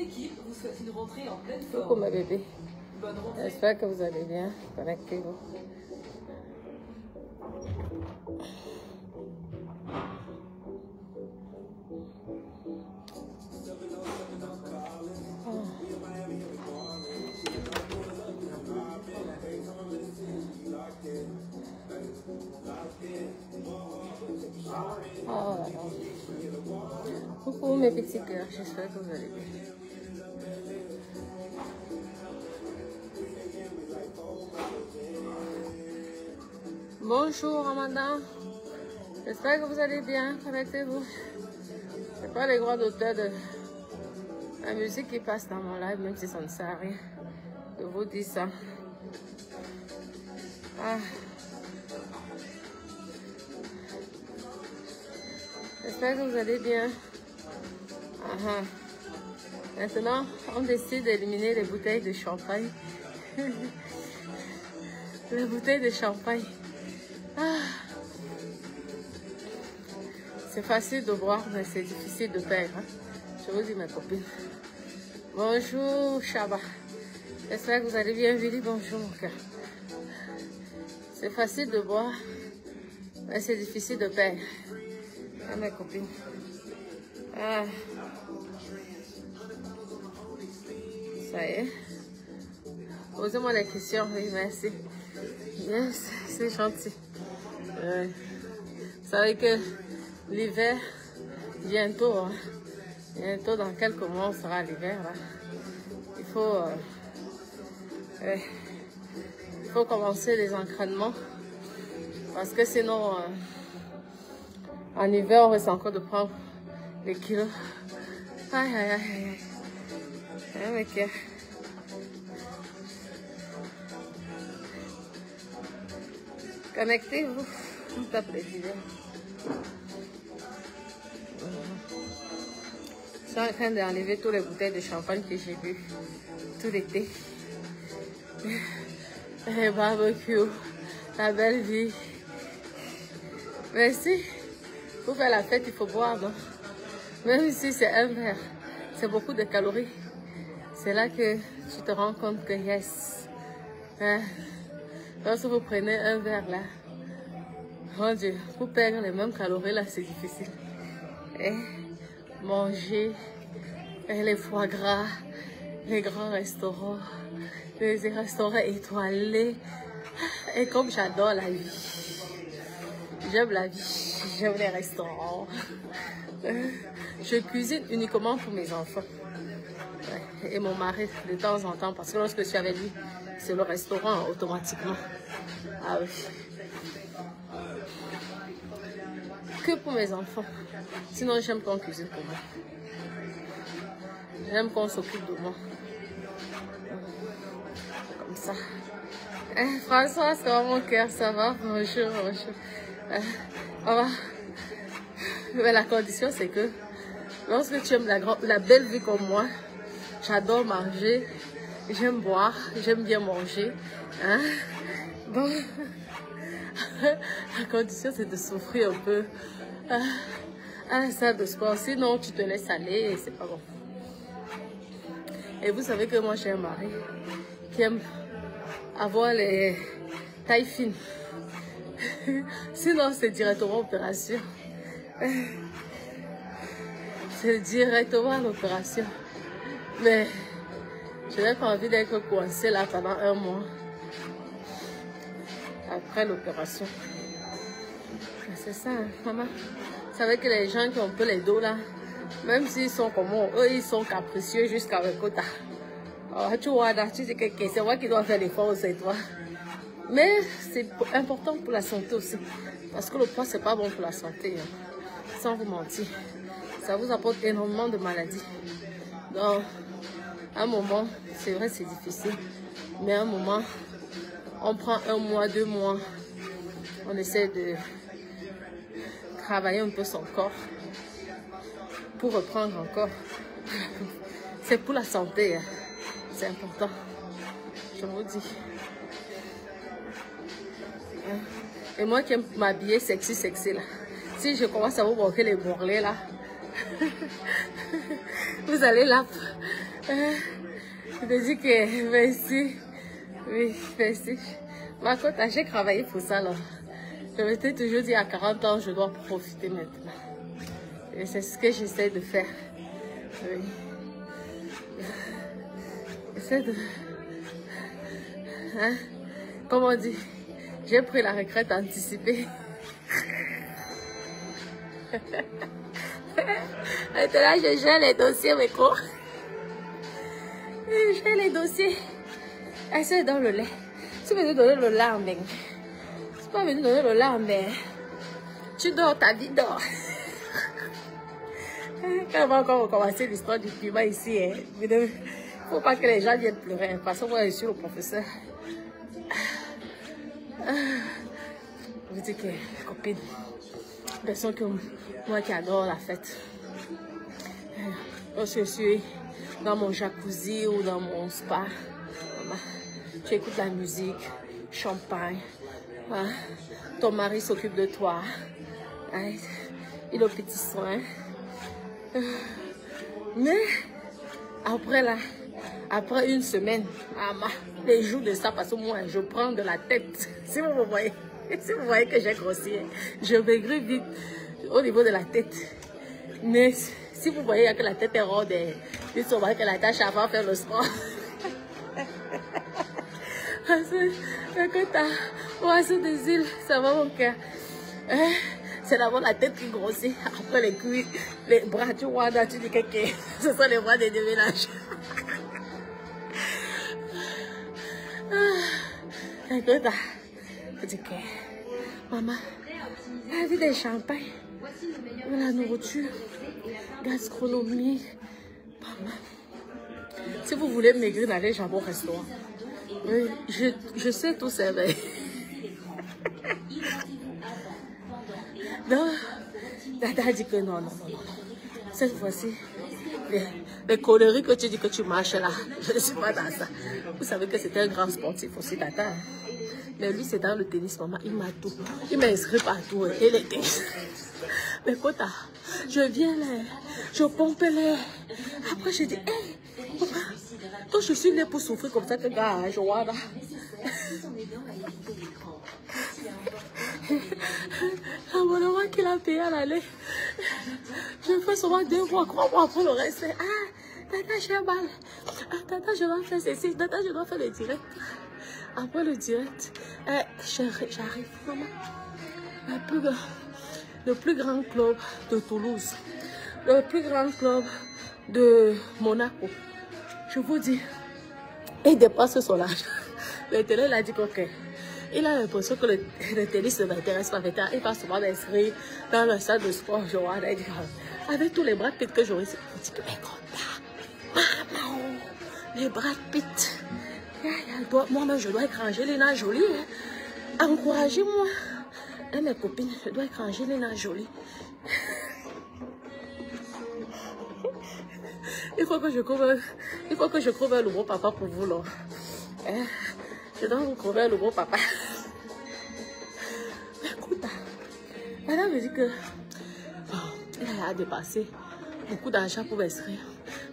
équipe vous souhaite une rentrée en pleine forme. Coucou ma bébé. Bonne rentrée. J'espère que vous allez bien. Connectez-vous. Oh là là. Coucou mes petits cœurs, j'espère que vous allez bien. Bonjour Ramadan, j'espère que vous allez bien, connectez-vous. C'est pas les droits d'auteur de la musique qui passe dans mon live, même si ça ne sert à rien. Je vous dis ça. Ah. J'espère que vous allez bien. Maintenant, on décide d'éliminer les bouteilles de champagne. Les bouteilles de champagne. Ah. C'est facile de boire, mais c'est difficile de perdre. Hein? Je vous dis, mes copines. Bonjour, Chaba. J'espère que vous allez bien, Vili. Bonjour, mon cœur. C'est facile de boire, mais c'est difficile de perdre. Ah, mes copines. Ah. Ça y est. Posez-moi les questions. Oui, merci. Yes, c'est gentil. Vous savez que l'hiver, bientôt, hein, bientôt dans quelques mois, on sera l'hiver. Il faut commencer les entraînements. Parce que sinon, en hiver, on risque encore de prendre les kilos. Aïe, aïe, aïe, aïe. Ok. Connectez-vous. S'il vous plaît, je suis en train d'enlever toutes les bouteilles de champagne que j'ai bu tout l'été. Les barbecues, la belle vie. Merci. Pour faire la fête, il faut boire, non? Même si c'est un verre, c'est beaucoup de calories. C'est là que tu te rends compte que yes. Hein? Lorsque vous prenez un verre là, mon Dieu, pour perdre les mêmes calories là, c'est difficile. Et manger, et les foie gras, les grands restaurants, les restaurants étoilés. Et comme j'adore la vie, j'aime la vie, j'aime les restaurants. Je cuisine uniquement pour mes enfants. Et mon mari de temps en temps, parce que lorsque je suis avec lui, c'est le restaurant automatiquement. Ah oui. Que pour mes enfants. Sinon, j'aime qu'on cuisine pour moi. J'aime qu'on s'occupe de moi. Comme ça. François, ça va mon cœur, ça va? Bonjour, bonjour. Mais la condition, c'est que lorsque tu aimes la belle vie comme moi, j'adore manger, j'aime boire, j'aime bien manger. Hein? Bon, la condition, c'est de souffrir un peu à la salle de sport. Sinon, tu te laisses aller et c'est pas bon. Et vous savez que moi, j'ai un mari qui aime avoir les tailles fines. Sinon, c'est directement opération. C'est directement à l'opération. Mais je n'ai pas envie d'être coincée là pendant un mois. Après l'opération. C'est ça, hein, maman. Vous savez que les gens qui ont un peu les dos là, même s'ils sont comme moi, eux, ils sont capricieux jusqu'à le quota. Oh, tu vois, là, tu sais que c'est moi qui dois faire l'effort, c'est toi. Mais c'est important pour la santé aussi. Parce que le poids, c'est pas bon pour la santé. Hein. Sans vous mentir. Ça vous apporte énormément de maladies. Donc, à un moment, c'est vrai, c'est difficile. Mais à un moment, on prend 1 mois, 2 mois. On essaie de travailler un peu son corps pour reprendre encore. C'est pour la santé. Hein. C'est important. Je vous dis. Et moi qui aime m'habiller sexy là. Si je commence à vous montrer les bourrelets là, vous allez là Je te dis que merci. Oui, merci. Ma côte, j'ai travaillé pour ça là. Je m'étais toujours dit à 40 ans, je dois profiter maintenant. Et c'est ce que j'essaie de faire. Oui. J'essaie de... Hein? Comme on dit, j'ai pris la retraite anticipée. Maintenant, je gère les dossiers, mes cons. Je gère les dossiers. C'est dans le lait. Tu veux nous donner le lait en bain. Tu peux venir donner le lait en bain. Tu dors, ta vie dort. Quand on va encore recommencer l'histoire du piment ici, il ne faut pas que les gens viennent pleurer. Parce que moi, je suis le professeur. Je dis que, copine, personne que moi qui adore la fête. Lorsque je suis dans mon jacuzzi ou dans mon spa, tu écoutes la musique, champagne, ton mari s'occupe de toi, il est aux petits soins. Mais après une semaine, les jours de ça, parce que moi, je prends de la tête. Si vous voyez que j'ai grossi, je maigris vite au niveau de la tête. Mais si vous voyez que la tête est ronde, vous saurez que la tâche avant de faire le sport. Parce que oiseau des îles, ça va mon cœur. C'est d'abord la tête qui grossit, après les cuits, les bras, tu vois, là, tu dis que ce sont les bras des déménages. Écoute, je dis que maman, la vie des champagnes, la nourriture, gastronomie, maman. Si vous voulez maigrir, n'allez jamais au restaurant. Oui, je sais tout ça, mais... Non, Dada dit que non. Cette fois-ci, les conneries que tu dis que tu marches là, je ne suis pas dans ça. Vous savez que c'était un grand sportif aussi, Dada. Mais lui, c'est dans le tennis, maman. Il m'a tout. Il m'a inscrit partout. Et les tennis. Mais Kota, je viens là, je pompe l'air. Après, je dis, hé, papa, quand je suis née pour souffrir comme ça, que gars, je vois là. L'abonnement qu'il a payé à l'aller. Je fais seulement 2 mois, 3 mois pour le reste. Tata, j'ai mal. Tata, je dois faire ceci. Tata, je dois faire le direct. Après le direct, j'arrive, maman. Le plus grand club de Toulouse. Le plus grand club de Monaco. Je vous dis, il dépasse son âge. Le télé, il a dit que il a l'impression que le tennis ne m'intéresse pas. Il va souvent m'inscrire dans la salle de sport. Je vois, avec tous les bras de pit que j'aurais. Je dis, mais maman, les bras de pit. Moi-même, je dois être Angelina Jolie. Encouragez-moi. Et mes copines, je dois être Angelina Jolie. Il faut que je trouve un nouveau papa pour vous, là. Je dois vous trouver un nouveau papa. Mais écoute, madame me dit que il a dépassé beaucoup d'argent pour m'inscrire.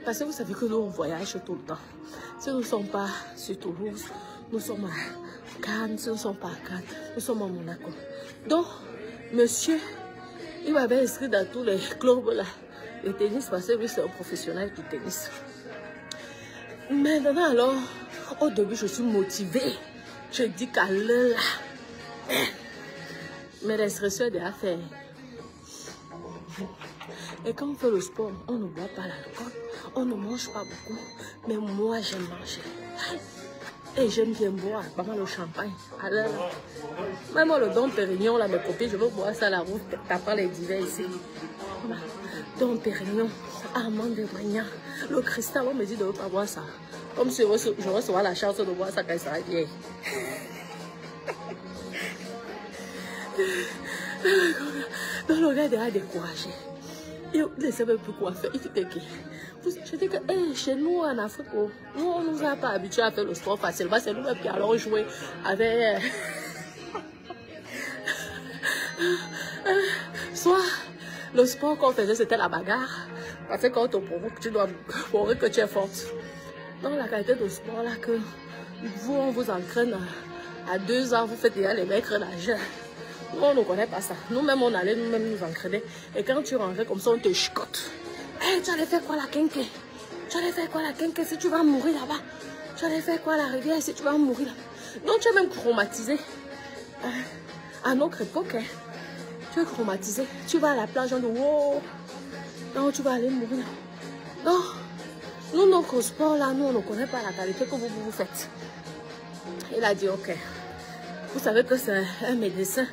Parce que vous savez que nous, on voyage tout le temps. Si nous ne sommes pas sur Toulouse, nous sommes à Cannes, si nous ne sommes pas à Cannes, nous sommes à Monaco. Donc, monsieur, il m'avait inscrit dans tous les clubs là. Le tennis, parce que lui, c'est un professionnel du tennis. Maintenant, alors, au début, je suis motivée. Je dis qu'à l'heure là, mes restrictions déjà fait. Et quand on fait le sport, on ne boit pas l'alcool, on ne mange pas beaucoup. Mais moi, j'aime manger. Et j'aime bien boire, pas mal le champagne. Alors, même le Dom Pérignon, là, mes copines, je veux boire ça à la route, t'as pas les divers ici. Dom Pérignon, Armand de Brignan, le cristal, on me dit de ne pas boire ça. Comme si je recevais la chance de boire ça quand ça va bien. Donc le gars est découragé. Il ne sait même plus quoi faire. Il dit que je dis que chez nous en Afrique, nous on ne nous a pas habitués à faire le sport facilement. C'est nous qui allons jouer avec soit Le sport qu'on faisait, c'était la bagarre. Parce que quand on te provoque, tu dois prouver que tu es forte. Donc la qualité de sport là que vous, on vous entraîne à 2 ans, vous faites déjà les maîtres nageurs. Nous, on ne connaît pas ça. Nous-mêmes, on allait nous-mêmes nous entraîner. Et quand tu rentrais comme ça, on te chicote. Hey, tu allais faire quoi la quinquée? Tu allais faire quoi la quinquée si tu vas mourir là-bas? Tu allais faire quoi la rivière si tu vas mourir là-bas? Donc tu es même traumatisé. À notre époque, hein, tu es traumatisé. Tu vas à la plage, on dit wow. Non, tu vas aller mourir. Non. Nous, notre sport là, nous, on ne connaît pas la qualité que vous faites. Il a dit ok. Vous savez que c'est un médecin.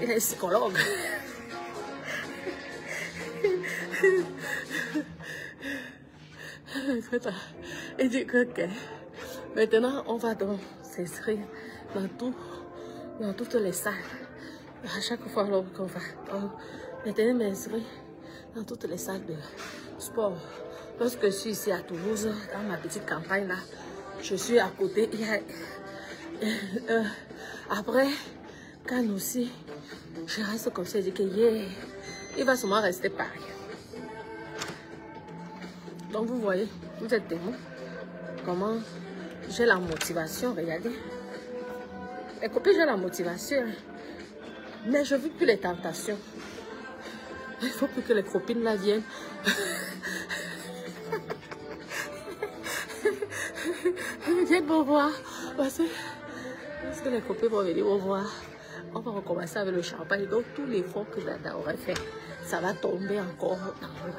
Il est psychologue. Il dit que ok. Maintenant, on va donc s'inscrire dans toutes les salles. À chaque fois qu'on va. Maintenant, m'inscrire dans toutes les salles de sport. Lorsque je suis ici à Toulouse, dans ma petite campagne là, je suis à côté. Il y a, après, quand aussi, je reste comme ça, je dis que yeah, il va sûrement rester pareil. Donc vous voyez, vous êtes témoin comment j'ai la motivation, regardez. Les copines, j'ai la motivation, mais je ne vis plus les tentations. Il faut plus que les copines là viennent. Viennent me voir. Parce que les copines vont venir me voir. On va recommencer avec le champagne. Donc tous les efforts que Dada aurait fait, ça va tomber encore dans l'eau.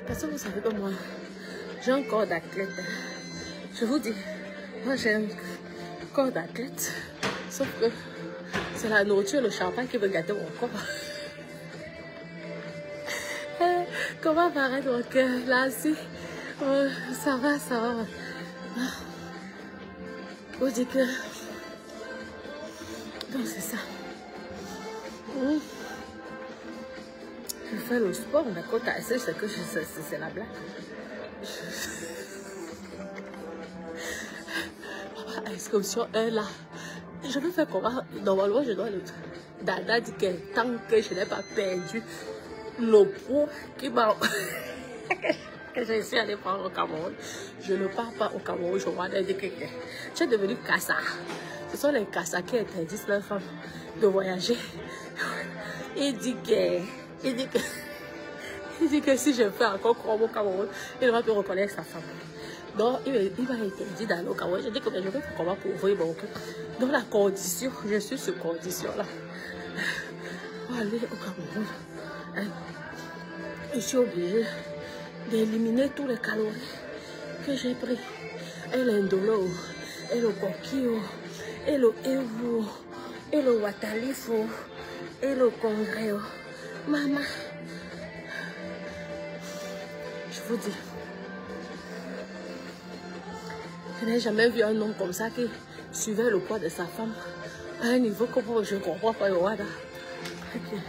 Parce que vous savez que moi, j'ai un corps d'athlète. Je vous dis, moi j'ai un corps d'athlète. Sauf que c'est la nourriture et le champagne qui veut gâter mon corps. Comment paraît mon cœur là si ça va, ça va. Vous dites que... Donc c'est ça. Je fais le sport, mais quand t'as essayé, c'est que c'est la blague. Inscription 1 là. Je vais faire comment? Normalement, je dois le... Dada dit que tant que je n'ai pas perdu le poids qui m'a... que je suis allée prendre au Cameroun, je ne pars pas au Cameroun. Je vois dire que tu es devenu Kassa. Ce sont les Kassa qui interdisent leurs femmes de voyager. Il dit que si je fais encore croire au Cameroun, il va plus reconnaître sa femme. Donc, il va interdire d'aller au Cameroun. Je dis que je vais faire comment pour ouvrir mon cœur. Donc, la condition, je suis sur condition-là. Pour aller au Cameroun, je suis obligée d'éliminer tous les calories que j'ai pris. Et l'indolo, et le coquillot, et le evo, et le watalifo, et le congrès. Maman, je vous dis, je n'ai jamais vu un homme comme ça qui suivait le poids de sa femme à un niveau que je ne comprends pas. Okay.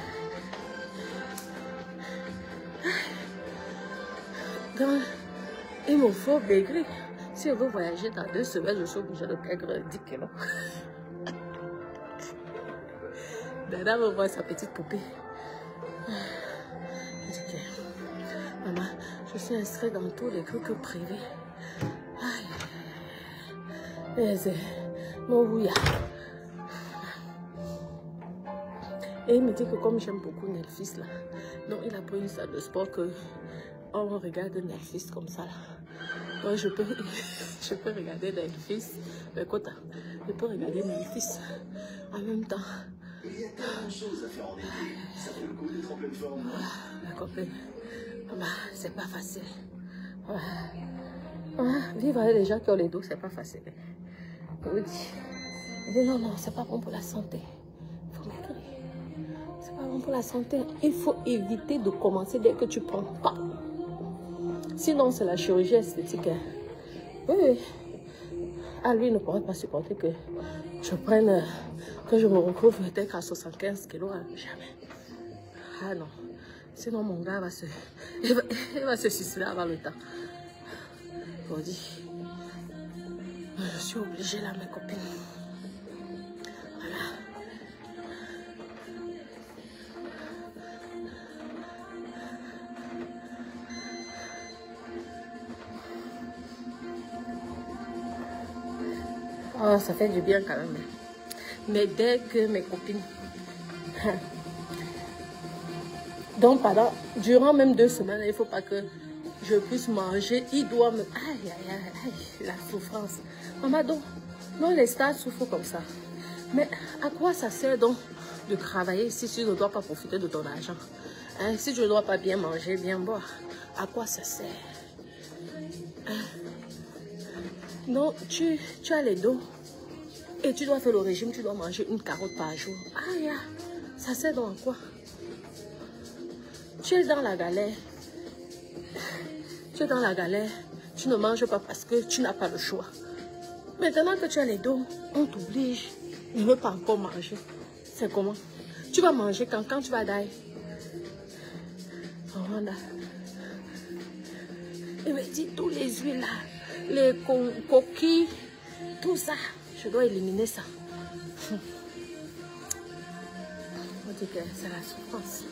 Donc, il me faut maigrir. Si je veux voyager dans 2 semaines, je suis obligée de perdre 10 kilos. Dada me voit sa petite poupée. Je dis que, maman, je suis inscrite dans tous les trucs privés. Et c'est mon bouillard. Et il me dit que comme j'aime beaucoup Netflix là, donc il a pris une salle de sport que on regarde Netflix comme ça là. Donc je peux regarder Netflix, mais écoute, je peux regarder Netflix en même temps. Il y a tellement de choses à faire en été. Ça fait le coup d'être en pleine forme. Ma copine, c'est pas facile. Vivre avec les gens qui ont les dos, c'est pas facile. Je vous dis. Il dit non, c'est pas bon pour la santé. Il faut maigrir. C'est pas bon pour la santé. Il faut éviter de commencer dès que tu prends pas. Sinon, c'est la chirurgie esthétique. Oui. Ah, lui, il ne pourrait pas supporter que je prenne, que je me retrouve peut-être à 75 kilos. Jamais. Ah non. Sinon, mon gars va se suicider avant le temps. On dit, je suis obligée là, mes copines. Voilà. Oh, ça fait du bien quand même. Mais dès que mes copines... Donc, durant même 2 semaines, il ne faut pas que je puisse manger. Il doit me... Aïe, aïe, aïe, aïe, la souffrance. Maman, donc, non, les stars souffrent comme ça. Mais à quoi ça sert donc de travailler si tu ne dois pas profiter de ton argent? Hein? Si tu ne dois pas bien manger, bien boire, à quoi ça sert? Hein? Non, tu as les dos et tu dois faire le régime, tu dois manger une carotte par jour. Aïe, ça sert donc à quoi? Tu es dans la galère. Tu es dans la galère. Tu ne manges pas parce que tu n'as pas le choix. Maintenant que tu as les dos, on t'oblige. Ne veux pas encore manger. C'est comment? Tu vas manger quand tu vas d'ailleurs. Il me dit tous les huiles là, les coquilles, tout ça. Je dois éliminer ça. On dit que c'est la souffrance.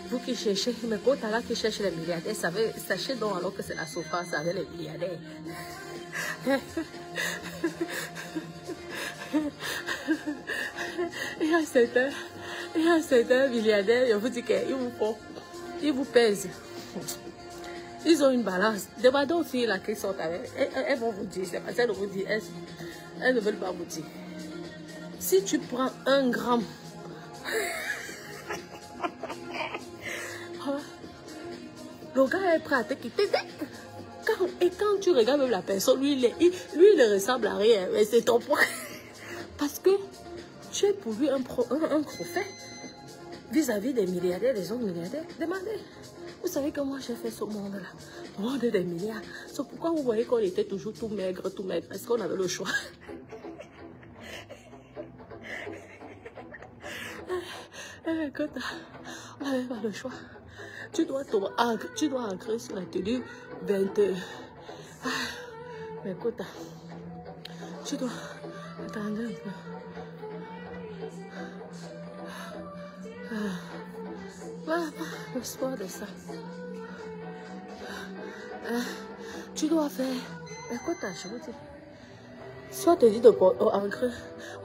Vous qui cherchez, mes potes là qui cherchent les milliardaires, sachez donc alors que c'est la souffrance avec les milliardaires. Il y a certains milliardaires, je vous dis qu'ils vous pèsent. Ils ont une balance. Demandez aux filles là qui sont avec, elles vont vous dire, c'est parce qu'elles vous disent, elles ne veulent pas vous dire. Si tu prends 1 gramme, le gars est prêt à te quitter. Et quand tu regardes même la personne, lui, il ne ressemble à rien. Mais c'est ton poids. Parce que tu es pour lui un trophée vis-à-vis des milliardaires, des autres milliardaires. Demandez. Vous savez que moi, j'ai fait ce monde-là. Le monde des milliards. C'est pourquoi vous voyez qu'on était toujours tout maigre. Parce qu'on avait le choix. Écoute, on n'avait pas le choix. Tu dois ancrer sur la tenue 20. Mais écoute, tu dois attendre un peu. Voilà, le sport de ça. Tu dois faire. Écoute, je vous dis. Soit te dit de ancrer,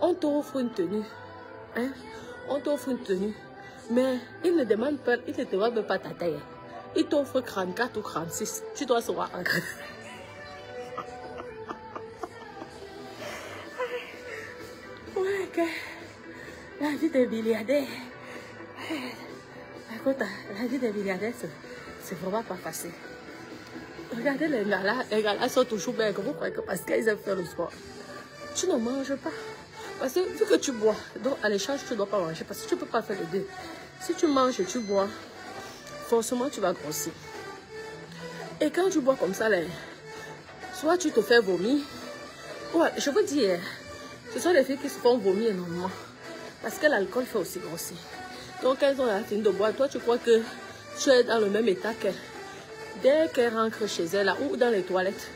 on t'offre une tenue. Hein? On t'offre une tenue. Mais il ne demande pas, il ne te demande pas ta taille. Il t'offre 34 ou 36. Tu dois savoir ancrer. Ouais, que la vie des milliardaires. Écoute, la vie des milliardaires, c'est vraiment pas facile. Regardez les gars-là sont toujours maigres. Vous croyez que parce qu'ils aiment faire le sport. Tu ne manges pas. Parce que vu que tu bois, donc à l'échange, tu ne dois pas manger. Parce que tu ne peux pas faire les deux. Si tu manges et tu bois, forcément tu vas grossir. Et quand tu bois comme ça, là, soit tu te fais vomir. Ouais, je veux dire, ce sont les filles qui se font vomir énormément. Parce que l'alcool fait aussi grossir. Donc elles ont la fini de boire. Toi, tu crois que tu es dans le même état qu'elle. Dès qu'elles rentrent chez elles, là, ou dans les toilettes,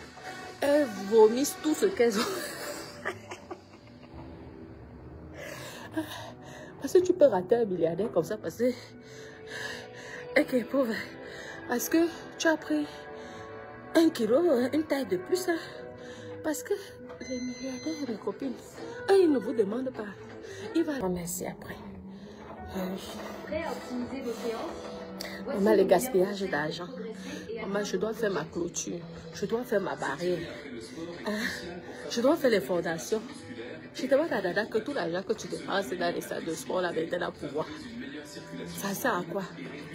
elles vomissent tout ce qu'elles ont. Parce que tu peux rater un milliardaire comme ça, parce que... Et que pauvre. Parce que tu as pris 1 kilo, une taille de plus. Hein. Parce que les milliardaires, mes copines, eux, ils ne vous demandent pas. Ils vont remercier après. Prêt à optimiser vos séances? Maman, le gaspillage d'argent. Maman, je dois faire ma clôture. Je dois faire ma barrière. Je dois faire les fondations. Je demande à Dada que tout l'argent que tu dépenses dans les salles de sport, là, maintenant, pour pouvoir. Ça sert à quoi?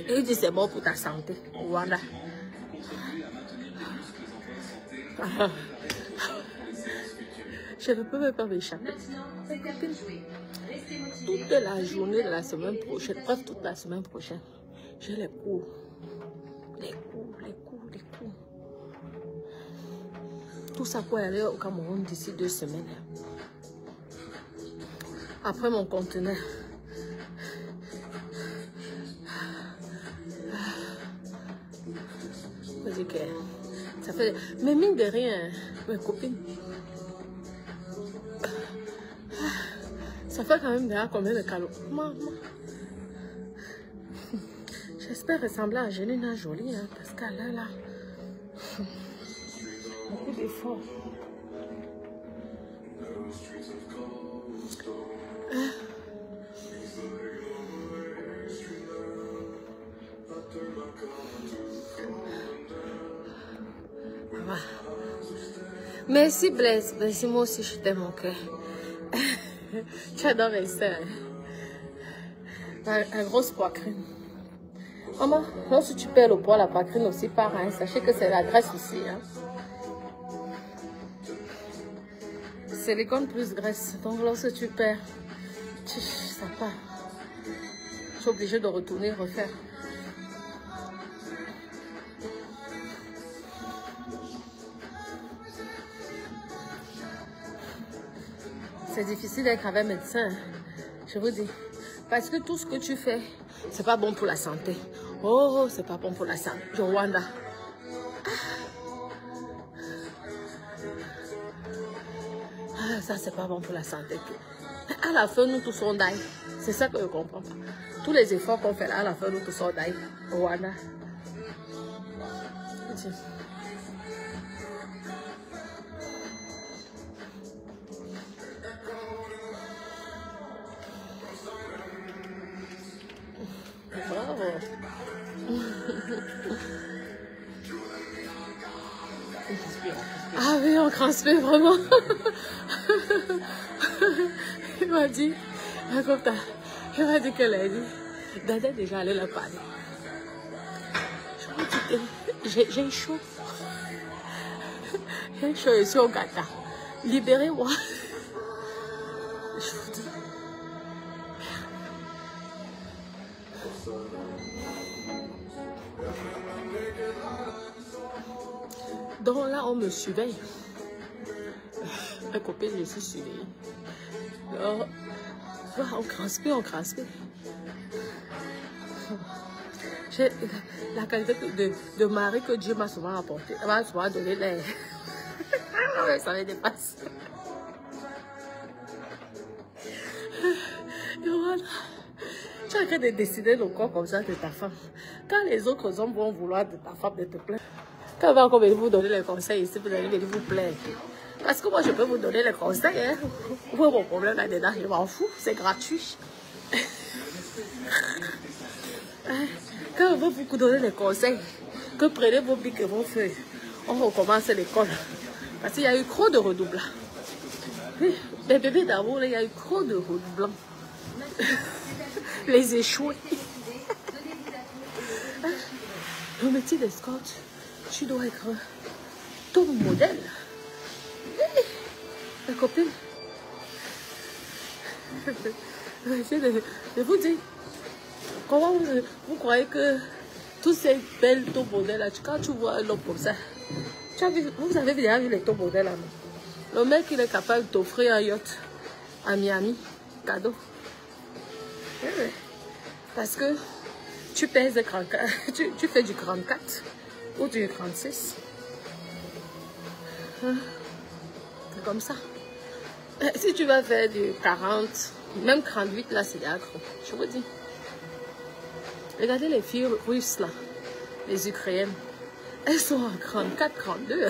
Et il dit c'est bon pour ta santé. Voilà. Je ne peux même pas m'échapper. Toute la journée de la semaine prochaine, bref, toute la semaine prochaine, j'ai les cours. Les cours. Tout ça pour aller au Cameroun d'ici 2 semaines. Après mon conteneur. Ça fait... Mais mine de rien, mes copines, ça fait quand même déjà combien de calories? Maman. J'espère ressembler à Angelina Jolie, hein, parce qu'elle a là beaucoup d'efforts. Merci Blaise. Merci, moi aussi je t'aime mon cœur. Tu adores mes soeurs. La grosse poitrine. Maman, lorsque tu perds le poids, la poitrine aussi part. Hein. Sachez que c'est la graisse aussi. Hein. Silicone plus graisse. Donc lorsque tu perds, ça part. Tu es obligé de retourner, refaire. C'est difficile d'être avec un médecin, je vous dis. Parce que tout ce que tu fais, c'est pas bon pour la santé. Oh, c'est pas bon pour la santé. Rwanda. Ah, ça, c'est pas bon pour la santé. À la fin, nous tous sommes d'ail. C'est ça que je comprends pas. Tous les efforts qu'on fait là, à la fin, nous tous sommes d'ail. Rwanda. Bravo. Ah oui, on transpire vraiment. Il m'a dit, il m'a dit qu'elle a dit, Dada est déjà allé la parler. Je me dis, j'ai chaud. J'ai chaud ici au gâteau. Libérez-moi. Je vous dis. Donc là, on me surveille. Ma copine, je suis surveillée. Alors, on transpire, on transpire. J'ai la qualité de mari que Dieu m'a souvent apporté. Elle m'a souvent donné l'air. Ça me dépasse. Et voilà. Tu as en train de décider le corps comme ça de ta femme. Quand les autres hommes vont vouloir de ta femme de te plaire, quand on va encore venir vous donner les conseils ici, vous allez venir vous plaire. Parce que moi, je peux vous donner les conseils. Hein. Où est mon problème là-dedans? Je m'en fous, c'est gratuit. Quand on va vous donner les conseils, que prenez vos bics et vos feuilles, on recommence l'école. Parce qu'il y a eu trop de redoublants. Les bébés d'amour, il y a eu trop de redoublants. Les échoués. Le métier d'escorte, tu dois être ton modèle. La copine. Je vous dis, comment vous croyez que tous ces belles top modèles là, quand tu vois un homme comme ça, vous avez déjà vu les top modèles là, non? Le mec, il est capable d'offrir un yacht à Miami, cadeau. Parce que tu pèses tu fais du 34 ou du 36. C'est comme ça. Si tu vas faire du 40, même 38, là, c'est accro. Je vous dis. Regardez les filles russes, là, les Ukrainiennes. Elles sont en 34, 32.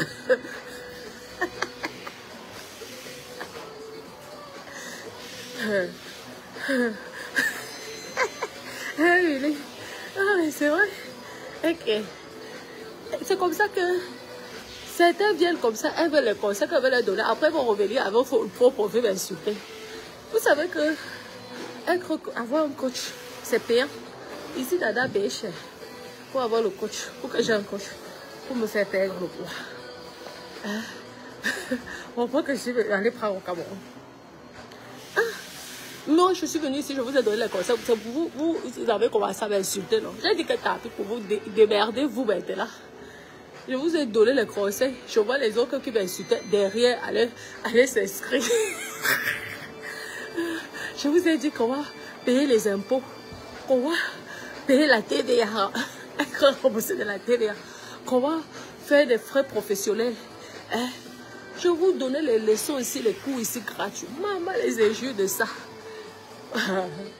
Ah, mais c'est vrai. Ok. C'est comme ça que certains viennent comme ça, elles veulent les conseils qu'elles veulent leur donner. Après, elles vont revenir avec vos propres vies insulter. Vous savez que avoir un coach, c'est payant. Ici, Dada paye cher pour avoir le coach, pour que j'ai un coach, pour me faire perdre le poids. On voit que je suis allée prendre au Cameroun. Non, je suis venue ici, je vous ai donné les conseils. Vous avez commencé à m'insulter, non? J'ai dit que tapis pour vous démerder, vous maintenant. Je vous ai donné les conseils. Je vois les autres qui m'insultaient derrière, aller s'inscrire. Je vous ai dit comment payer les impôts, comment payer la TVA, être remboursé de la TVA, comment faire des frais professionnels. Hein? Je vous donnais les leçons ici, les cours ici gratuits. Maman les injure de ça.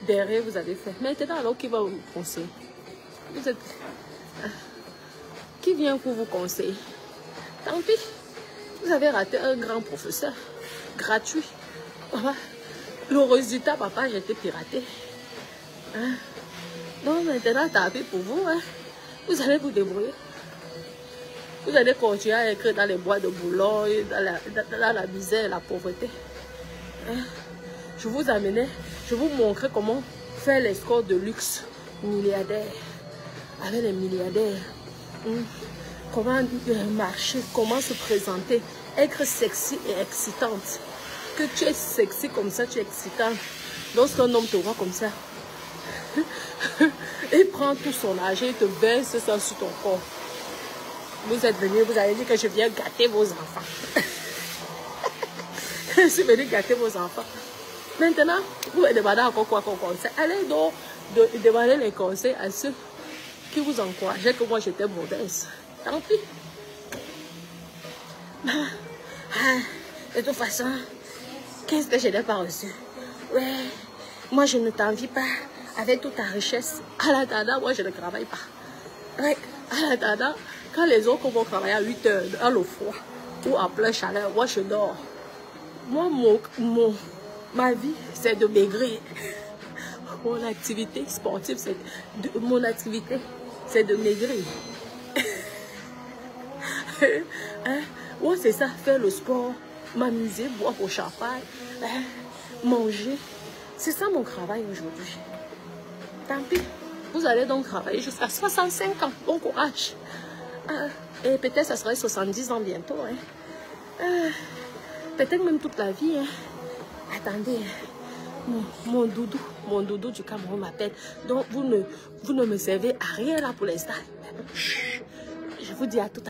Derrière, vous avez fait. Maintenant, alors, qui va vous conseiller? Vous êtes... Qui vient pour vous conseiller? Tant pis. Vous avez raté un grand professeur. Gratuit. Le résultat, papa, j'ai été piraté. Hein? Donc, maintenant, tant pis pour vous. Hein? Vous allez vous débrouiller. Vous allez continuer à écrire dans les bois de Boulogne, dans la misère et la pauvreté. Hein? Je vous amenais, je vous montrais comment faire les scores de luxe milliardaires. Avec les milliardaires. Comment marcher, comment se présenter, être sexy et excitante. Que tu es sexy comme ça, tu es excitante. Lorsqu'un homme te voit comme ça, il prend tout son argent, il te verse ça sur ton corps. Vous êtes venu, vous avez dit que je viens gâter vos enfants. Je suis venu gâter vos enfants. Maintenant, vous me demandez encore quoi comme conseil. Allez donc demander les conseils à ceux qui vous encourageaient que moi j'étais mauvaise. Tant pis. De toute façon, qu'est-ce que je n'ai pas reçu? Ouais, moi je ne t'envie pas avec toute ta richesse. À la Dada, moi je ne travaille pas. Ouais, à la Dada, quand les autres vont travailler à 8 heures, dans le froid ou en plein chaleur, moi je dors. Moi, ma vie, c'est de maigrir. Mon activité sportive, c'est de maigrir. Hein? Ouais, c'est ça, faire le sport, m'amuser, boire au champagne, hein? Manger. C'est ça mon travail aujourd'hui. Tant pis, vous allez donc travailler jusqu'à 65 ans. Bon courage. Et peut-être ça serait 70 ans bientôt. Hein? Peut-être même toute la vie. Hein? Attendez, mon doudou du Cameroun m'appelle. Donc vous ne me servez à rien là pour l'instant. Je vous dis à tout